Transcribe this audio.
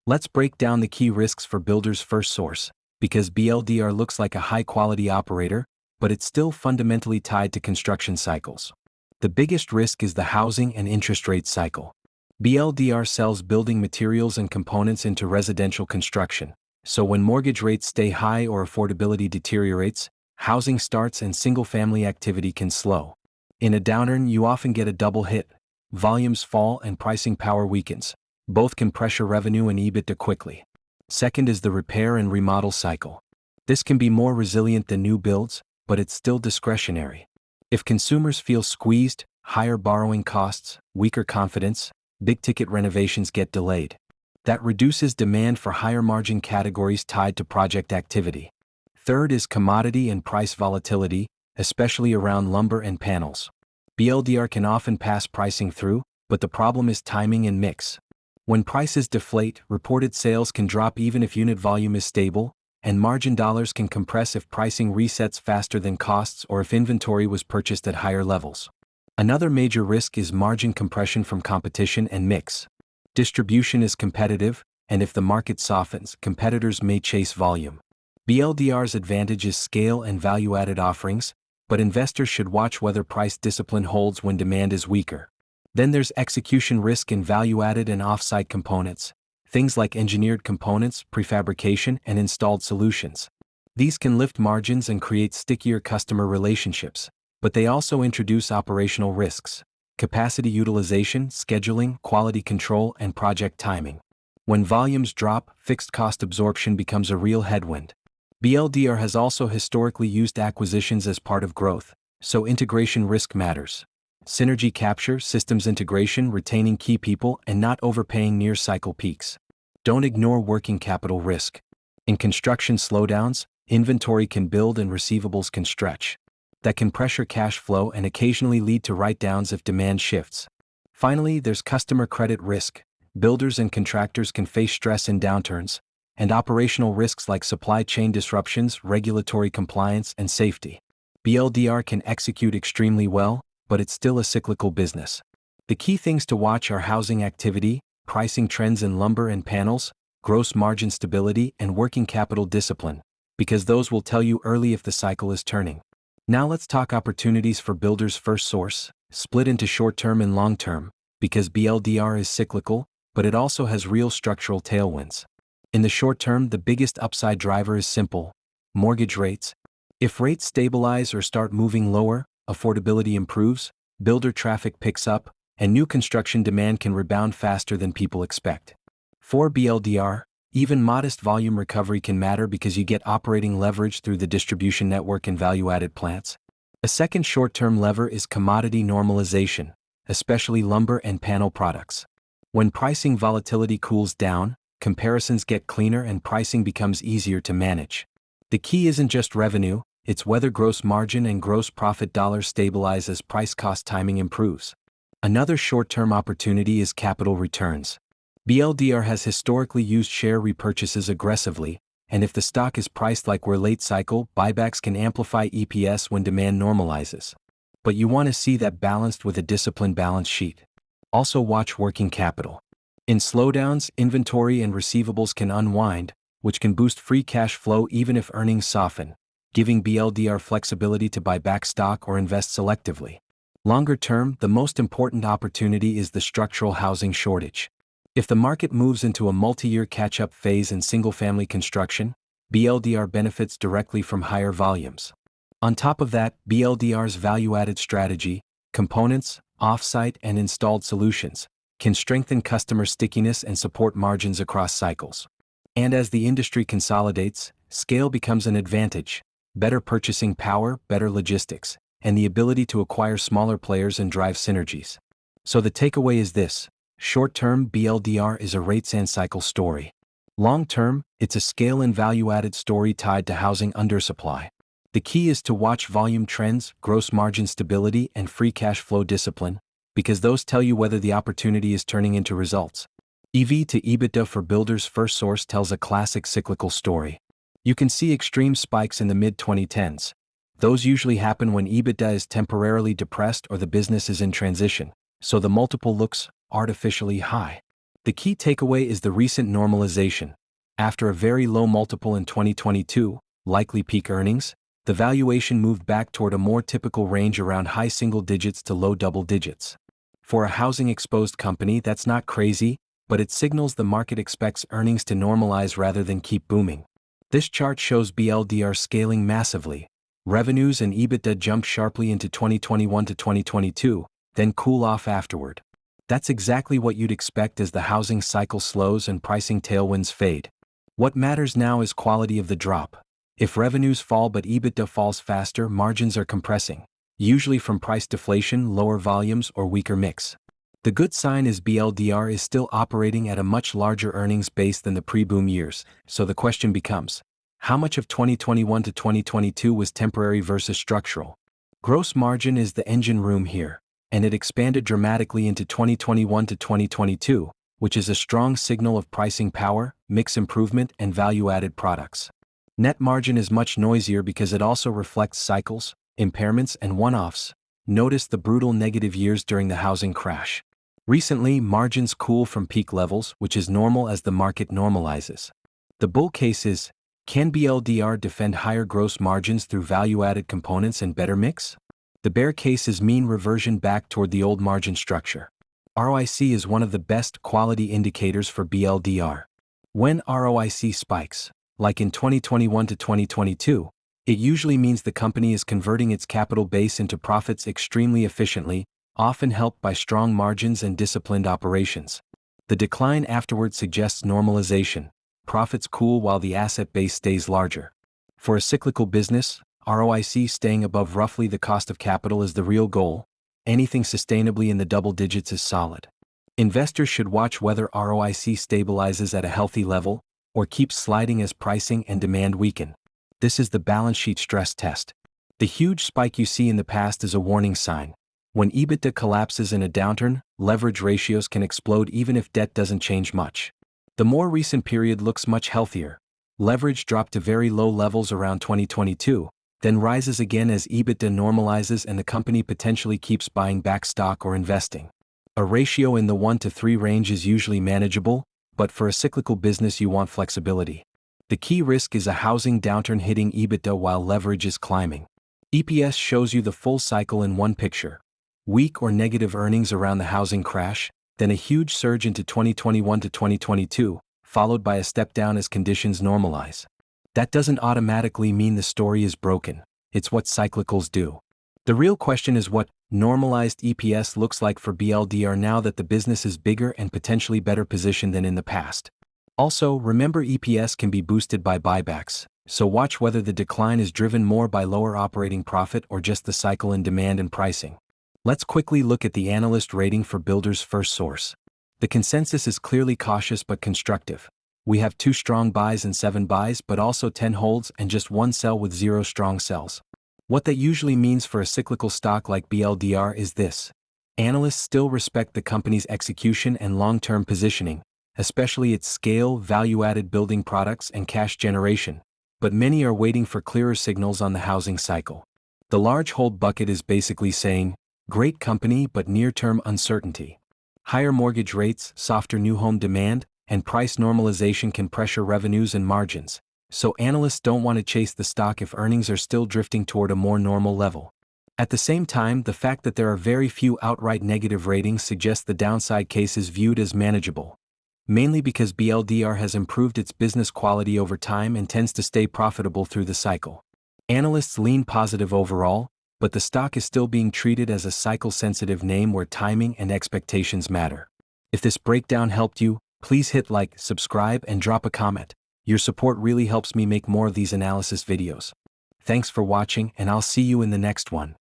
Let's break down the key risks for builders' FirstSource, because BLDR looks like a high-quality operator, but it's still fundamentally tied to construction cycles. The biggest risk is the housing and interest rate cycle. BLDR sells building materials and components into residential construction, so when mortgage rates stay high or affordability deteriorates, housing starts and single-family activity can slow. In a downturn, you often get a double hit. Volumes fall and pricing power weakens. Both can pressure revenue and EBITDA quickly. Second is the repair and remodel cycle. This can be more resilient than new builds, but it's still discretionary. If consumers feel squeezed, higher borrowing costs, weaker confidence, big-ticket renovations get delayed. That reduces demand for higher-margin categories tied to project activity. Third is commodity and price volatility, especially around lumber and panels. BLDR can often pass pricing through, but the problem is timing and mix. When prices deflate, reported sales can drop even if unit volume is stable, and margin dollars can compress if pricing resets faster than costs or if inventory was purchased at higher levels. Another major risk is margin compression from competition and mix. Distribution is competitive, and if the market softens, competitors may chase volume. BLDR's advantage is scale and value-added offerings, but investors should watch whether price discipline holds when demand is weaker. Then there's execution risk in value-added and off-site components, things like engineered components, prefabrication, and installed solutions. These can lift margins and create stickier customer relationships, but they also introduce operational risks: capacity utilization, scheduling, quality control, and project timing. When volumes drop, fixed cost absorption becomes a real headwind. BLDR has also historically used acquisitions as part of growth, so integration risk matters. Synergy capture, systems integration, retaining key people, and not overpaying near cycle peaks. Don't ignore working capital risk. In construction slowdowns, inventory can build and receivables can stretch. That can pressure cash flow and occasionally lead to write-downs if demand shifts. Finally, there's customer credit risk. Builders and contractors can face stress in downturns, and operational risks like supply chain disruptions, regulatory compliance, and safety. BLDR can execute extremely well, but it's still a cyclical business. The key things to watch are housing activity, pricing trends in lumber and panels, gross margin stability, and working capital discipline, because those will tell you early if the cycle is turning. Now let's talk opportunities for builders' FirstSource, split into short-term and long-term, because BLDR is cyclical, but it also has real structural tailwinds. In the short term, the biggest upside driver is simple: mortgage rates. If rates stabilize or start moving lower, affordability improves, builder traffic picks up, and new construction demand can rebound faster than people expect. For BLDR, even modest volume recovery can matter because you get operating leverage through the distribution network and value-added plants. A second short-term lever is commodity normalization, especially lumber and panel products. When pricing volatility cools down, comparisons get cleaner and pricing becomes easier to manage. The key isn't just revenue, it's whether gross margin and gross profit dollars stabilize as price-cost timing improves. Another short-term opportunity is capital returns. BLDR has historically used share repurchases aggressively, and if the stock is priced like we're late cycle, buybacks can amplify EPS when demand normalizes. But you want to see that balanced with a disciplined balance sheet. Also watch working capital. In slowdowns, inventory and receivables can unwind, which can boost free cash flow even if earnings soften, giving BLDR flexibility to buy back stock or invest selectively. Longer term, the most important opportunity is the structural housing shortage. If the market moves into a multi-year catch-up phase in single-family construction, BLDR benefits directly from higher volumes. On top of that, BLDR's value-added strategy, components, off-site and installed solutions, can strengthen customer stickiness and support margins across cycles. And as the industry consolidates, scale becomes an advantage: better purchasing power, better logistics, and the ability to acquire smaller players and drive synergies. So the takeaway is this: short-term, BLDR is a rates and cycle story. Long-term, it's a scale and value-added story tied to housing undersupply. The key is to watch volume trends, gross margin stability, and free cash flow discipline, because those tell you whether the opportunity is turning into results. EV to EBITDA for builders' FirstSource tells a classic cyclical story. You can see extreme spikes in the mid-2010s. Those usually happen when EBITDA is temporarily depressed or the business is in transition, so the multiple looks artificially high. The key takeaway is the recent normalization. After a very low multiple in 2022, likely peak earnings, the valuation moved back toward a more typical range around high single digits to low double digits. For a housing-exposed company, that's not crazy, but it signals the market expects earnings to normalize rather than keep booming. This chart shows BLDR scaling massively. Revenues and EBITDA jumped sharply into 2021 to 2022, then cool off afterward. That's exactly what you'd expect as the housing cycle slows and pricing tailwinds fade. What matters now is quality of the drop. If revenues fall but EBITDA falls faster, margins are compressing, usually from price deflation, lower volumes, or weaker mix. The good sign is BLDR is still operating at a much larger earnings base than the pre-boom years, so the question becomes, how much of 2021 to 2022 was temporary versus structural? Gross margin is the engine room here, and it expanded dramatically into 2021 to 2022, which is a strong signal of pricing power, mix improvement, and value-added products. Net margin is much noisier because it also reflects cycles, impairments, and one-offs. Notice the brutal negative years during the housing crash. Recently, margins cool from peak levels, which is normal as the market normalizes. The bull case is, can BLDR defend higher gross margins through value-added components and better mix? The bear case is mean reversion back toward the old margin structure. ROIC is one of the best quality indicators for BLDR. When ROIC spikes, like in 2021 to 2022, it usually means the company is converting its capital base into profits extremely efficiently, often helped by strong margins and disciplined operations. The decline afterward suggests normalization. Profits cool while the asset base stays larger. For a cyclical business, ROIC staying above roughly the cost of capital is the real goal. Anything sustainably in the double digits is solid. Investors should watch whether ROIC stabilizes at a healthy level or keeps sliding as pricing and demand weaken. This is the balance sheet stress test. The huge spike you see in the past is a warning sign. When EBITDA collapses in a downturn, leverage ratios can explode even if debt doesn't change much. The more recent period looks much healthier. Leverage dropped to very low levels around 2022, then rises again as EBITDA normalizes and the company potentially keeps buying back stock or investing. A ratio in the 1 to 3 range is usually manageable, but for a cyclical business you want flexibility. The key risk is a housing downturn hitting EBITDA while leverage is climbing. EPS shows you the full cycle in one picture. Weak or negative earnings around the housing crash, then a huge surge into 2021 to 2022, followed by a step down as conditions normalize. That doesn't automatically mean the story is broken. It's what cyclicals do. The real question is what normalized EPS looks like for BLDR now that the business is bigger and potentially better positioned than in the past. Also, remember EPS can be boosted by buybacks, so watch whether the decline is driven more by lower operating profit or just the cycle in demand and pricing. Let's quickly look at the analyst rating for builders FirstSource. The consensus is clearly cautious but constructive. We have 2 strong buys and 7 buys but also 10 holds and just 1 sell with 0 strong sells. What that usually means for a cyclical stock like BLDR is this. Analysts still respect the company's execution and long-term positioning, especially its scale, value-added building products, and cash generation, but many are waiting for clearer signals on the housing cycle. The large hold bucket is basically saying, great company but near-term uncertainty. Higher mortgage rates, softer new home demand, and price normalization can pressure revenues and margins, so analysts don't want to chase the stock if earnings are still drifting toward a more normal level. At the same time, the fact that there are very few outright negative ratings suggests the downside case is viewed as manageable. Mainly because BLDR has improved its business quality over time and tends to stay profitable through the cycle. Analysts lean positive overall, but the stock is still being treated as a cycle-sensitive name where timing and expectations matter. If this breakdown helped you, please hit like, subscribe, and drop a comment. Your support really helps me make more of these analysis videos. Thanks for watching, and I'll see you in the next one.